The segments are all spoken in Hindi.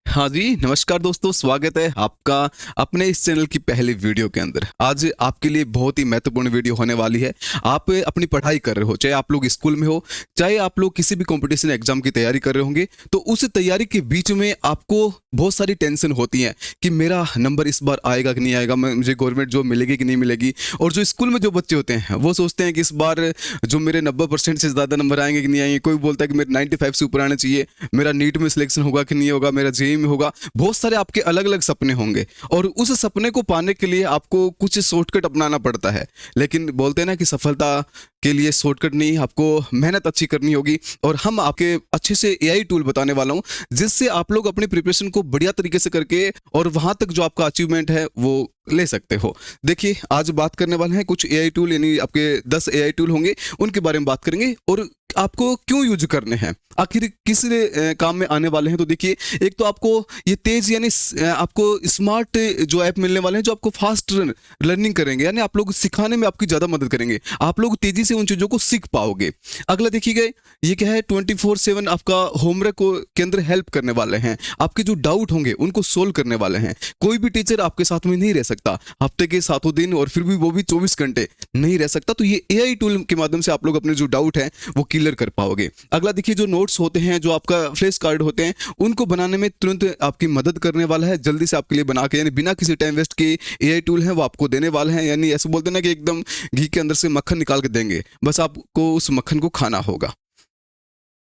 हाँ जी, नमस्कार दोस्तों, स्वागत है आपका अपने इस चैनल की पहली वीडियो के अंदर। आज आपके लिए बहुत ही महत्वपूर्ण वीडियो होने वाली है। आप अपनी पढ़ाई कर रहे हो, चाहे आप लोग स्कूल में हो, चाहे आप लोग किसी भी कॉम्पिटिशन एग्जाम की तैयारी कर रहे होंगे, तो उस तैयारी के बीच में आपको बहुत सारी टेंशन होती है कि मेरा नंबर इस बार आएगा कि नहीं आएगा, मुझे गवर्नमेंट जॉब मिलेगी कि नहीं मिलेगी। और जो स्कूल में जो बच्चे होते हैं वो सोचते हैं कि इस बार जो मेरे 90% से ज़्यादा नंबर आएंगे कि नहीं आएंगे। कोई बोलता है कि मेरे 95 से ऊपर आने चाहिए, मेरा नीट में सिलेक्शन होगा कि नहीं होगा, मेरा जेईई में होगा। बहुत सारे आपके अलग अलग सपने होंगे और उस सपने को पाने के लिए आपको कुछ शॉर्टकट अपनाना पड़ता है। लेकिन बोलते हैं ना कि सफलता के लिए शॉर्टकट नहीं, आपको मेहनत अच्छी करनी होगी। और हम आपके अच्छे से एआई टूल बताने वाला हूं, जिससे आप लोग अपनी प्रिपरेशन को बढ़िया तरीके से करके और वहां तक जो आपका अचीवमेंट है वो ले सकते हो। देखिए, आज बात करने वाले हैं कुछ एआई टूल, यानी आपके 10 एआई टूल होंगे, उनके बारे में बात करेंगे और आपको क्यों यूज करने हैं, आखिर किस काम में आने वाले हैं। तो देखिए, एक तो आपको ये तेज यानी आपको स्मार्ट जो ऐप मिलने वाले हैं, जो आपको फास्ट लर्निंग करेंगे, यानी आप लोग सिखाने में आपकी ज़्यादा मदद करेंगे, आप लोग तेजी से उन चीज़ों को सीख पाओगे। अगला देखिए, ये क्या है, 24/7 आपका होमवर्क के अंदर हेल्प करने वाले हैं, आपके जो डाउट होंगे उनको सोल्व करने वाले हैं। कोई भी टीचर आपके साथ में नहीं रह सकता हफ्ते के 7 दिन, और फिर भी वो भी 24 घंटे नहीं रह सकता। तो ये एआई टूल के माध्यम से आप लोग अपने जो डाउट है वो क्लियर कर पाओगे। अगला देखिए, जो नोट्स होते हैं, जो आपका फ्लैश कार्ड होते हैं, उनको बनाने में तुरंत आपकी मदद करने वाला है, जल्दी से आपके लिए बना के, यानी बिना किसी टाइम वेस्ट के एआई टूल है वो आपको देने वाले हैं। यानी ऐसे बोलते हैं ना कि एकदम घी के अंदर से मक्खन निकाल के देंगे, बस आपको उस मक्खन को खाना होगा।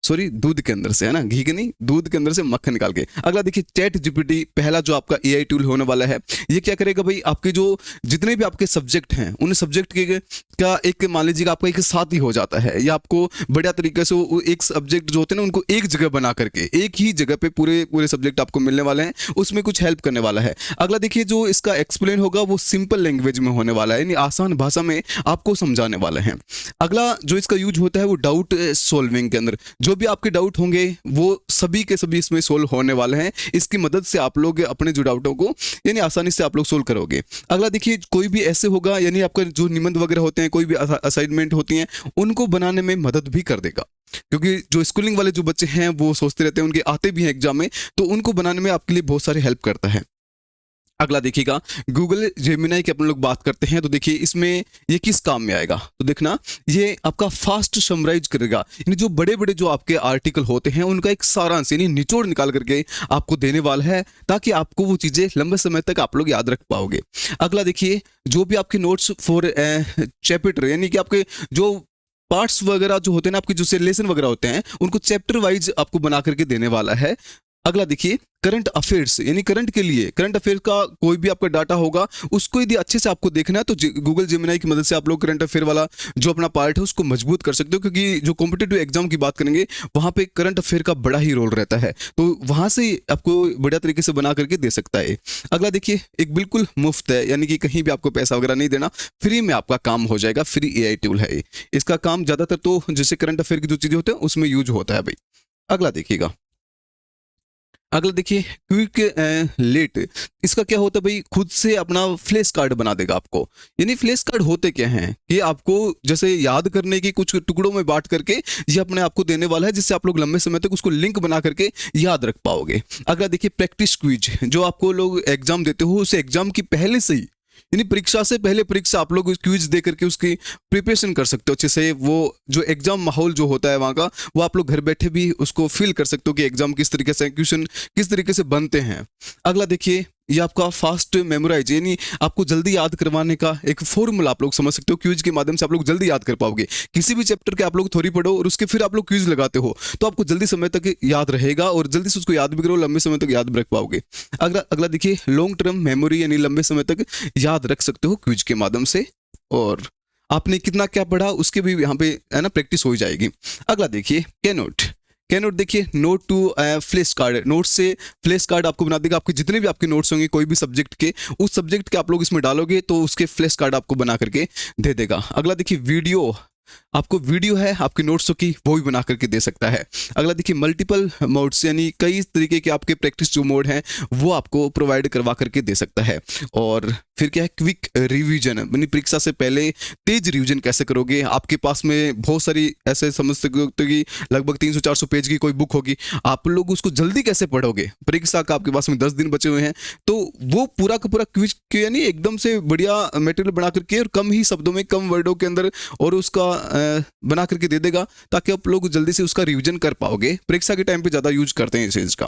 सॉरी, दूध के अंदर से, है ना, घी के नहीं, दूध के अंदर से मक्खन निकाल के। अगला देखिए, चैट जीपीटी पहला जो आपका एआई टूल होने वाला है। ये क्या करेगा भाई, आपके जो जितने भी आपके सब्जेक्ट हैं उन सब्जेक्ट के का एक, मान लीजिएगा आपका एक साथी हो जाता है, या आपको बढ़िया तरीके से वो एक सब्जेक्ट जो होते हैं ना उनको एक जगह बना करके, एक ही जगह पे पूरे पूरे सब्जेक्ट आपको मिलने वाले हैं, उसमें कुछ हेल्प करने वाला है। अगला देखिए, जो इसका एक्सप्लेन होगा वो सिंपल लैंग्वेज में होने वाला है, यानी आसान भाषा में आपको समझाने वाला है। अगला जो इसका यूज होता है वो डाउट सॉल्विंग के अंदर, जो भी आपके डाउट होंगे वो सभी के सभी इसमें सोल्व होने वाले हैं। इसकी मदद से आप लोग अपने जो डाउटों को यानी आसानी से आप लोग सोल्व करोगे। अगला देखिए, कोई भी ऐसे होगा, यानी आपका जो निबंध वगैरह होते हैं, कोई भी असाइनमेंट होती हैं, उनको बनाने में मदद भी कर देगा। क्योंकि जो स्कूलिंग वाले जो बच्चे हैं वो सोचते रहते हैं, उनके आते भी हैं एग्जाम में, तो उनको बनाने में आपके लिए बहुत सारी हेल्प करता है। अगला देखिएगा, गूगल जेमिनाई की अपन लोग बात करते हैं, तो देखिए इसमें ये किस काम में आएगा। तो देखना, ये आपका फास्ट समराइज करेगा, यानी जो बड़े बड़े जो आपके आर्टिकल होते हैं उनका एक सारांश यानी निचोड़ निकाल करके आपको देने वाला है, ताकि आपको वो चीज़ें लंबे समय तक आप लोग याद रख पाओगे। अगला देखिए, जो भी आपके नोट्स फॉर चैप्टर, यानी कि आपके जो पार्ट्स वगैरह जो होते हैं ना, आपके जो लेसन वगैरह होते हैं, उनको चैप्टर वाइज आपको बना करके देने वाला है। अगला देखिए, करंट अफेयर्स, यानी करंट के लिए, करंट अफेयर का कोई भी आपका डाटा होगा उसको यदि अच्छे से आपको देखना है, तो गूगल जेमिनाई की मदद से आप लोग करंट अफेयर वाला जो अपना पार्ट है उसको मजबूत कर सकते हो। क्योंकि जो कॉम्पिटेटिव एग्जाम की बात करेंगे वहां पे करंट अफेयर का बड़ा ही रोल रहता है, तो वहां से आपको बढ़िया तरीके से बना करके दे सकता है। अगला देखिए, एक बिल्कुल मुफ्त है, यानी कि कहीं भी आपको पैसा वगैरह नहीं देना, फ्री में आपका काम हो जाएगा। फ्री एआई टूल है इसका काम ज्यादातर तो जैसे करंट अफेयर की जो चीजें होते हैं उसमें यूज होता है भाई। अगला देखिएगा, अगला देखिए, क्विक लेट, इसका क्या होता है भाई, खुद से अपना फ्लैश कार्ड बना देगा आपको। यानी फ्लैश कार्ड होते क्या हैं कि आपको जैसे याद करने की कुछ टुकड़ों में बांट करके ये अपने आप को देने वाला है, जिससे आप लोग लंबे समय तक उसको लिंक बना करके याद रख पाओगे। अगला देखिए, प्रैक्टिस क्विज, जो आपको लोग एग्जाम देते हो उस एग्जाम की पहले से ही, यानी परीक्षा से पहले परीक्षा आप लोग क्विज दे करके उसकी प्रिपरेशन कर सकते हो अच्छे से। वो जो एग्जाम माहौल जो होता है वहाँ का, वो आप लोग घर बैठे भी उसको फील कर सकते हो कि एग्जाम किस तरीके से, क्वेश्चन किस तरीके से बनते हैं। अगला देखिए, ये आपका फास्ट मेमोराइज, यानी आपको जल्दी याद करवाने का एक फॉर्मूला आप लोग समझ सकते हो। क्विज के माध्यम से आप लोग जल्दी याद कर पाओगे। किसी भी चैप्टर के आप लोग थोड़ी पढ़ो और उसके फिर आप लोग क्विज लगाते हो, तो आपको जल्दी समय तक याद रहेगा और जल्दी से उसको याद भी करो, लंबे समय तक याद भी रख पाओगे। अगला अगला देखिए, लॉन्ग टर्म मेमोरी, यानी लंबे समय तक याद रख सकते हो क्विज के माध्यम से, और आपने कितना क्या पढ़ा उसके भी यहाँ पे है ना प्रैक्टिस हो जाएगी। अगला देखिए, कैनोट, कैनोट देखिए, note to flash card, note से फ्लैश कार्ड आपको बना देगा। आपके जितने भी आपके नोट्स होंगे कोई भी सब्जेक्ट के, उस सब्जेक्ट के आप लोग इसमें डालोगे तो उसके फ्लैश कार्ड आपको बना करके दे देगा। अगला देखिए, वीडियो आपको वीडियो है आपके नोट्सों की वो भी बना करके दे सकता है। अगला देखिए मल्टीपल मोड्स यानी कई तरीके के आपके प्रैक्टिस जो मोड हैं वो आपको प्रोवाइड करवा करके दे सकता है। और फिर क्या है क्विक रिवीजन, यानी परीक्षा से पहले तेज रिवीजन कैसे करोगे। आपके पास में बहुत सारी ऐसे समझ सकते हो कि लगभग 300-400 पेज की कोई बुक होगी, आप लोग उसको जल्दी कैसे पढ़ोगे। परीक्षा का आपके पास में 10 दिन बचे हुए हैं, तो वो पूरा का पूरा क्विक यानी एकदम से बढ़िया मटेरियल बना करके और कम ही शब्दों में कम वर्डों के अंदर और उसका बना करके दे देगा, ताकि आप लोग जल्दी से उसका रिवीजन कर पाओगे। परीक्षा के टाइम पे ज़्यादा यूज करते हैं इस चीज़ का।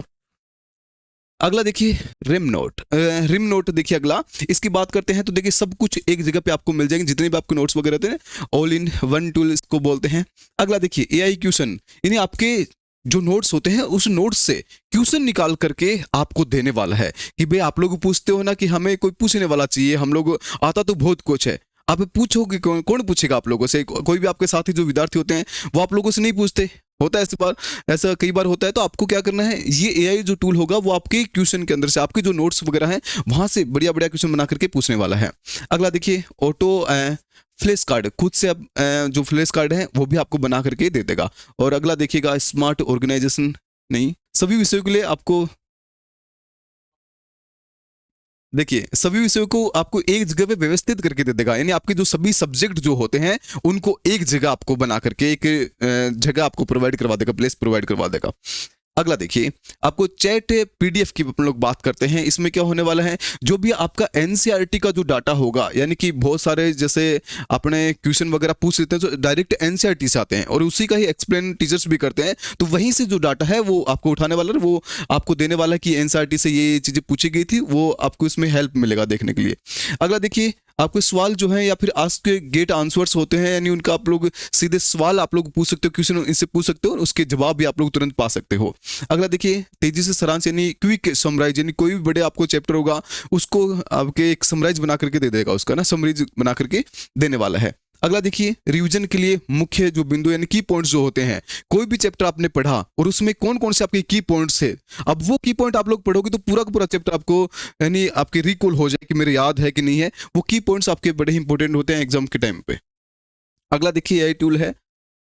अगला देखिए रिम नोट। रिम नोट देखिए अगला, इसकी बात करते हैं तो देखिए सब कुछ एक जगह पे आपको मिल जाएंगे, जितने भी आपके नोट्स वगैरह रहते हैं ऑल इन वन टूल इसको बोलते हैं। अगला देखिए एआई क्वेश्चन, यानी आपके जो नोट्स होते हैं उस नोट्स से क्वेश्चन निकाल करके आपको देने वाला है। कि भाई आप लोग पूछते हो ना कि हमें कोई पूछने वाला चाहिए, हम लोग आता तो बहुत कुछ है, आप पूछोगे कौन कौन पूछेगा आप लोगों से। कोई भी आपके साथी जो विद्यार्थी होते हैं वो आप लोगों से नहीं पूछते, होता है ऐसे बार, ऐसा कई बार होता है। तो आपको क्या करना है, ये एआई जो टूल होगा वो आपके क्वेश्चन के अंदर से आपके जो नोट्स वगैरह हैं वहां से बढ़िया बढ़िया क्वेश्चन बना करके पूछने वाला है। अगला देखिए ऑटो फ्लैश कार्ड, खुद से अब जो फ्लैश कार्ड है वो भी आपको बना करके दे देगा। और अगला देखिएगा स्मार्ट ऑर्गेनाइजेशन, नहीं सभी विषयों के लिए आपको देखिए सभी विषयों को आपको एक जगह पे व्यवस्थित करके दे देगा, यानी आपके जो सभी सब्जेक्ट जो होते हैं उनको एक जगह आपको बना करके एक जगह आपको प्रोवाइड करवा देगा, प्लेस प्रोवाइड करवा देगा। अगला देखिए आपको चैट पीडीएफ की अपन लोग बात करते हैं। इसमें क्या होने वाला है, जो भी आपका एनसीईआरटी का जो डाटा होगा, यानी कि बहुत सारे जैसे अपने क्वेश्चन वगैरह पूछ लेते हैं जो डायरेक्ट एनसीईआरटी से आते हैं और उसी का ही एक्सप्लेन टीचर्स भी करते हैं, तो वहीं से जो डाटा है वो आपको उठाने वाला है, वो आपको देने वाला है कि एनसीईआरटी से ये चीज़ें पूछी गई थी, वो आपको इसमें हेल्प मिलेगा देखने के लिए। अगला देखिए आपके सवाल जो है या फिर आस्क गेट आंसर्स होते हैं, यानी उनका आप लोग सीधे सवाल आप लोग पूछ सकते हो, क्वेश्चन इनसे पूछ सकते हो और उसके जवाब भी आप लोग तुरंत पा सकते हो। अगला देखिए तेजी से सारांश यानी क्विक समराइज, यानी कोई भी बड़े आपको चैप्टर होगा उसको आपके एक समराइज बना करके दे देगा, उसका ना समराइज बना करके देने वाला है। अगला देखिए रिवीजन के लिए मुख्य जो बिंदु यानी की पॉइंट्स जो होते हैं, कोई भी चैप्टर आपने पढ़ा और उसमें कौन कौन से आपके की पॉइंट्स है, अब वो की पॉइंट आप लोग पढ़ोगे तो पूरा का पूरा चैप्टर आपको यानी आपके रिकॉल हो जाए कि मेरे याद है कि नहीं है। वो की पॉइंट्स आपके बड़े ही इंपॉर्टेंट होते हैं एग्जाम के टाइम पे। अगला देखिए एआई टूल है,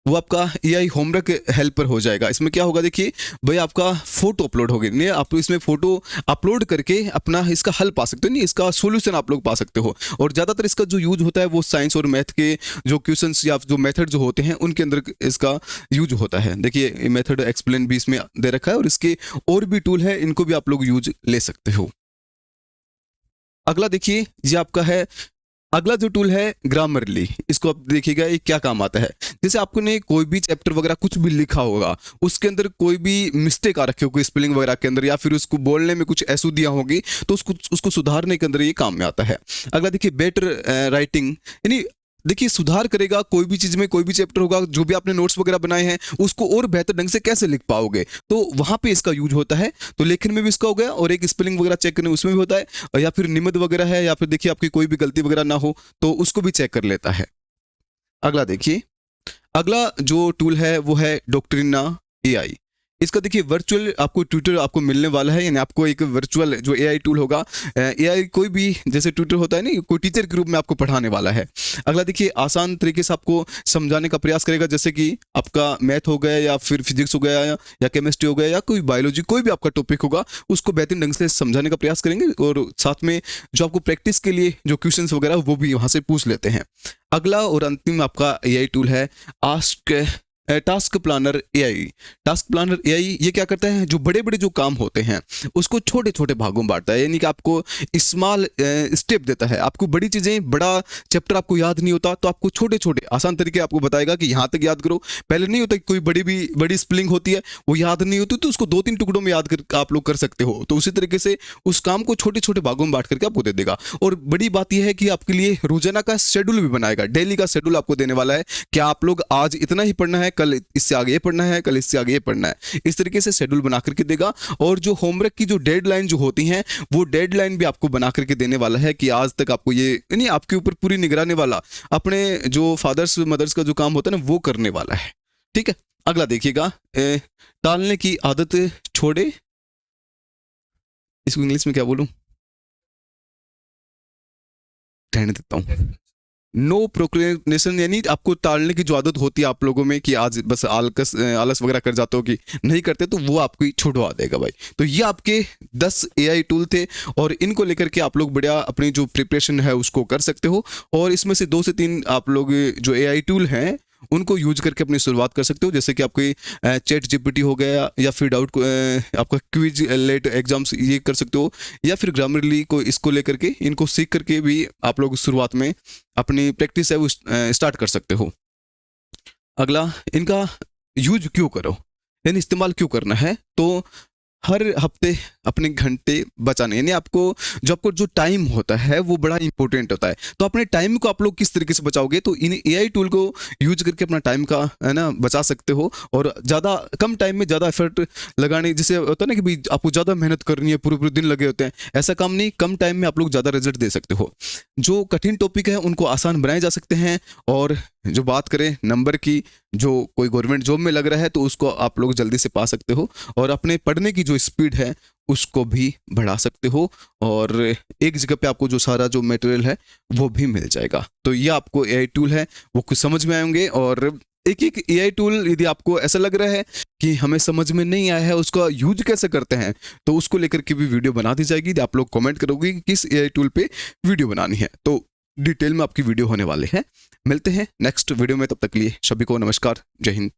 वो आपका एआई होमवर्क हेल्पर हो जाएगा। इसमें क्या होगा देखिए भाई आपका फोटो अपलोड होगी, नहीं आप इसमें फोटो अपलोड करके अपना इसका हल पा सकते हो, नहीं इसका सॉल्यूशन आप लोग पा सकते हो। और ज़्यादातर इसका जो यूज होता है वो साइंस और मैथ के जो क्वेश्चंस या जो मेथड जो होते हैं उनके अंदर इसका यूज होता है। देखिए मेथड एक्सप्लेन भी इसमें दे रखा है और इसके और भी टूल है, इनको भी आप लोग यूज ले सकते हो। अगला देखिए ये आपका है, अगला जो टूल है ग्रामरली, इसको आप देखिएगा ये क्या काम आता है। जैसे आपको ने कोई भी चैप्टर वगैरह कुछ भी लिखा होगा, उसके अंदर कोई भी मिस्टेक आ रखी होगी स्पेलिंग वगैरह के अंदर या फिर उसको बोलने में कुछ ऐसुदियाँ होगी, तो उसको सुधारने के अंदर ये काम में आता है। अगला देखिए बेटर राइटिंग, यानी देखिए सुधार करेगा, कोई भी चीज में कोई भी चैप्टर होगा जो भी आपने नोट्स वगैरह बनाए हैं उसको और बेहतर ढंग से कैसे लिख पाओगे, तो वहां पे इसका यूज होता है। तो लेखन में भी इसका हो गया और एक स्पेलिंग वगैरह चेक करने उसमें भी होता है, और या फिर निमित्त वगैरह है या फिर देखिए आपकी कोई भी गलती वगैरह ना हो तो उसको भी चेक कर लेता है। अगला देखिए अगला जो टूल है वो है डॉक्ट्रिना एआई। इसका देखिए वर्चुअल आपको ट्यूटर आपको मिलने वाला है, यानी आपको एक वर्चुअल जो एआई टूल होगा, एआई कोई भी जैसे ट्यूटर होता है नहीं, कोई टीचर के रूप में आपको पढ़ाने वाला है। अगला देखिए आसान तरीके से आपको समझाने का प्रयास करेगा, जैसे कि आपका मैथ हो गया या फिर फिजिक्स हो गया या केमिस्ट्री हो गया या कोई बायोलॉजी, कोई भी आपका टॉपिक होगा उसको बेहतरीन ढंग से समझाने का प्रयास करेंगे और साथ में जो आपको प्रैक्टिस के लिए जो क्वेश्चंस वगैरह वो भी वहाँ से पूछ लेते हैं। अगला और अंतिम आपका एआई टूल है ask task planner AI. Task planner AI ये क्या करता है, जो बड़े बड़े जो काम होते हैं उसको छोटे छोटे भागों में बांटता है, यानी कि आपको स्मॉल स्टेप देता है। आपको बड़ी चीज़ें बड़ा चैप्टर आपको याद नहीं होता तो आपको छोटे छोटे आसान तरीके आपको बताएगा कि यहाँ तक याद करो। पहले नहीं होता कि कोई बड़ी स्पेलिंग होती है वो याद नहीं होती तो उसको 2-3 टुकड़ों में याद कर आप लोग कर सकते हो, तो उसी तरीके से उस काम को छोटे छोटे भागों में बांट करके आपको दे देगा। और बड़ी बात यह है कि आपके लिए रोजाना का शेड्यूल भी बनाएगा, डेली का शेड्यूल आपको देने वाला है कि आप लोग आज इतना ही पढ़ना है, कल इससे आगे ये पढ़ना है, कल इससे आगे ये पढ़ना है, इस तरीके से शेड्यूल बना करके देगा। और जो होमवर्क की जो डेडलाइन जो होती हैं वो डेडलाइन भी आपको बना करके देने वाला है कि आज तक आपको ये यानी आपके ऊपर पूरी निगरानी वाला अपने जो फादर्स मदर्स का जो काम होता है ना वो करने वाला है। ठीक है, अगला देखिएगा टालने की आदत छोड़े, इसको इंग्लिश में क्या बोलूं, रहने देता हूं। नो प्रोक्रेस्टिनेशन, यानी आपको टालने की जो आदत होती है आप लोगों में कि आज बस आलस वगैरह कर जाते हो कि नहीं करते, तो वो आपको छुड़वा देगा भाई। तो ये आपके 10 एआई टूल थे और इनको लेकर के आप लोग बढ़िया अपनी जो प्रिपरेशन है उसको कर सकते हो। और इसमें से 2 से 3 आप लोग जो एआई टूल हैं उनको यूज करके अपनी शुरुआत कर सकते हो, जैसे कि आपके चैट जीपीटी हो गया, या फिर डाउट आपका क्विज लेट एग्जाम्स ये कर सकते हो, या फिर ग्रामरली को इसको लेकर के इनको सीख करके भी आप लोग शुरुआत में अपनी प्रैक्टिस है वो स्टार्ट कर सकते हो। अगला, इनका यूज क्यों करो, यानी इस्तेमाल क्यों करना है। तो हर हफ्ते अपने घंटे बचाने, यानी आपको जो टाइम होता है वो बड़ा इंपॉर्टेंट होता है। तो अपने टाइम को आप लोग किस तरीके से बचाओगे, तो इन एआई टूल को यूज करके अपना टाइम का है ना बचा सकते हो, और ज़्यादा कम टाइम में ज़्यादा एफर्ट लगाने, जैसे होता है ना कि भाई आपको ज़्यादा मेहनत करनी है, पूरे पूरे दिन लगे होते हैं, ऐसा काम नहीं, कम टाइम में आप लोग ज़्यादा रिजल्ट दे सकते हो। जो कठिन टॉपिक है उनको आसान बनाए जा सकते हैं। और जो बात करें नंबर की, जो कोई गवर्नमेंट जॉब में लग रहा है तो उसको आप लोग जल्दी से पा सकते हो, और अपने पढ़ने की जो स्पीड है उसको भी बढ़ा सकते हो, और एक जगह पे आपको जो सारा जो मटेरियल है वो भी मिल जाएगा। तो ये आपको एआई टूल है वो कुछ समझ में आएंगे। और एक एक एआई टूल यदि आपको ऐसा लग रहा है कि हमें समझ में नहीं आया है उसका यूज कैसे करते हैं, तो उसको लेकर के भी वीडियो बना दी जाएगी। आप लोग कमेंट करोगे कि किस एआई टूल पे वीडियो बनानी है, तो डिटेल में आपकी वीडियो होने वाले हैं। मिलते हैं नेक्स्ट वीडियो में, तब तक के लिए सभी को नमस्कार, जय हिंद।